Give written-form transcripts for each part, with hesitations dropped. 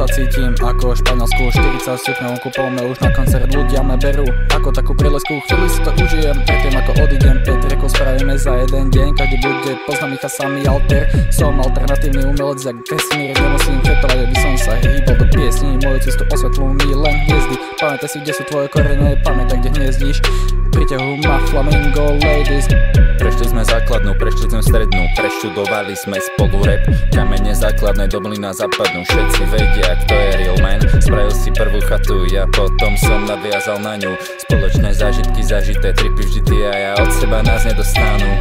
sa cítim ako v Španielsku, 40 stupňov kúpolme už na koncert, ľudia me berú ako takú prelesku. Chvíli si to užijem, predtým ako odídem, 5 rekov spravíme za jeden deň. Každý bude, poznám ich a samý alter. Som alternatívny umelec jak vesmír, nemusím fetovať, aby som sa hýbal do piesní. Moju cestu osvetľujú mi len hviezdy. Pamätaj si, kde sú tvoje korene, pamätaj, kde hniezdíš. Priťahujú ma flamingo ladies. Prešli sme základnú, prešli sme strednú, preštudovali sme spolu rap. Kamene základnej dobli na západnú, všetci vedia, kto je real man. Spravil si prvú chatu, ja potom som nadviazal na ňu. Spoločné zážitky, zažité tripy vždy ty a ja od seba nás nedostanú.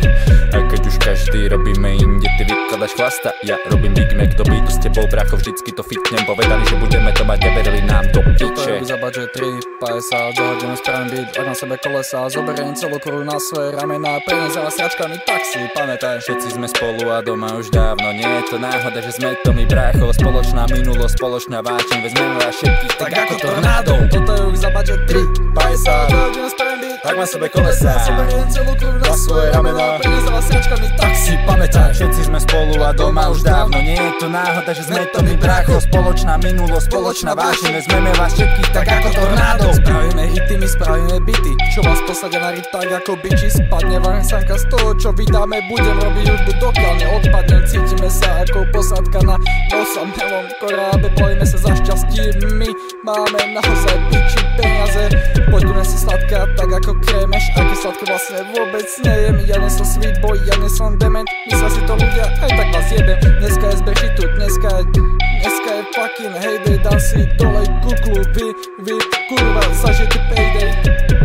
A keď už každý robíme inde, ty vykladaš chlasta, ja robím Big Mac do beatu s tebou, bracho, vždycky to fitnem. Povedali, že budeme to mať, neverili nám do piče. Za budget 3,50, zahodíme spravím beat, ak na sebe kolesa. Zoberiem celú koru na svoje ramená, preniesala sračkami taxi, pamätaj. Všetci sme spolu a doma už dávno, nie je to náhoda, že sme to my brácho. Spoločná minulosť, spoločná vášeň, vezmeme vás všetkých tak ako tornádo. Toto je už za budget 3,50, zahodíme spravím beat, ak na sebe kolesa. Zoberiem celú koru na svoje ramená, preniesala sračkami taxi, pamätaj. Všetci sme spolu a doma už dávno, nie je to náhoda, že sme to my brácho. Spoločná minulosť, spoločná vášeň, vezmeme vás všetkých tak ako tornádo. Spravíme hity, my spravíme bity, čo vás posadia na ryb tak ako biči. Spadne vám sanka z toho, čo vydáme, budem robiť hudbu dokiaľ neodpadnem. Cítime sa ako posádka na osamelom korábe, plojíme sa za šťastím, my máme naozaj piči peniaze. Poďme si sladká tak ako krémeš, aj keď sladko vlastne vôbec nejem. Ja nie som sweet boy, ja nie som dement, myslia si to ľudia, aj tak vás jebem. Dneska je zbeží tu, dneska je fucking heyday, dám si dole kuklu, vy kurva, zažijete payday.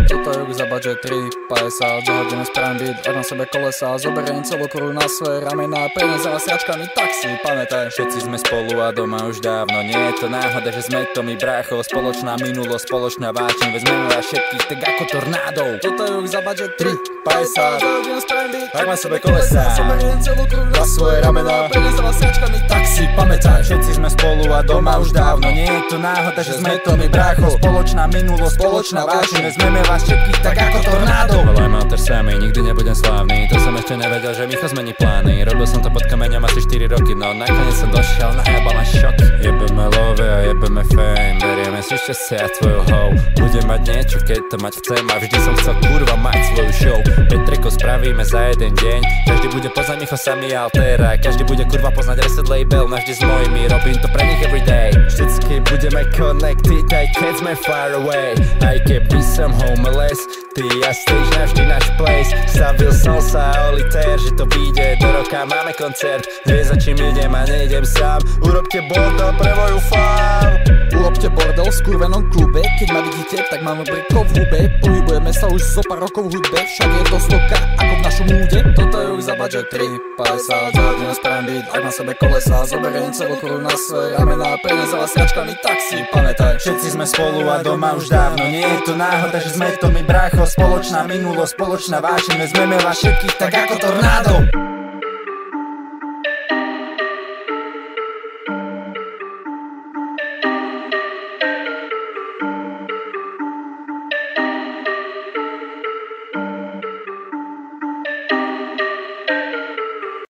Toto je za budget 3,50, zahodíme spravím beat, ak na sebe kolesa. Zoberiem celú koru na svoje ramená, preniesala sračkami taxi, pamätaj. Všetci sme spolu a doma už dávno, nie je to náhoda, že sme to my brácho. Spoločná minulosť, spoločná vášeň, vezmeme vás všetkých tak ako tornádo. Toto je za budget 3,50, zahodíme spravím beat, ak na sebe kolesa. Zoberiem celú koru na svoje ramená, preniesala sračkami taxi, pamätaj. Všetci sme spolu a doma už dávno, nie je to náhoda, že sme to my brácho. Spoločná minulosť, spoločná vášeň, vezmeme vás všetkých tak ako tornádo. Volaj ma alter sami, nikdy nebudem slávny, to som ešte nevedel, že Micho zmení plány. Robil som to pod kameňom asi 4 roky, no nakoniec som došiel na jebala šok. Jebeme love a jebeme fame, berieme si šťastie a tvoju hou. Budem mať niečo, keď to mať chcem, a vždy som chcel kurva mať svoju show. 5 trackov spravíme za jeden deň, každý bude poznať Micho sami altera, každý bude kurva poznať reset label, navždy s mojimi, robím to pre nich everyday. Vždycky budeme connected, aj keď sme far away, aj keby som homeless, ty a stage navždy náš place. Stavil som sa olitér, že to vyjde do roka, máme koncert, neviem za čím idem a nejdem sám. Urobte bordel pre moju fám. Urobte bordel v skurvenom klube, keď ma vidíte, tak máme brikov v hube. Pohybujeme sa už zo pár rokov v hudbe, všade je to stoka ako v našom múde. Toto je už za budget 3,50, zahodíme spravím beat, ak na sebe kolesa. Zoberiem celú koru na svoje ramená, preniesala sračkami taxi, pamätaj. Všetci sme spolu a doma už dávno, nie je to náhoda, že sme to my brácho. Spoločná minulosť, spoločná vášeň, vezmeme vás všetkých tak ako tornádo.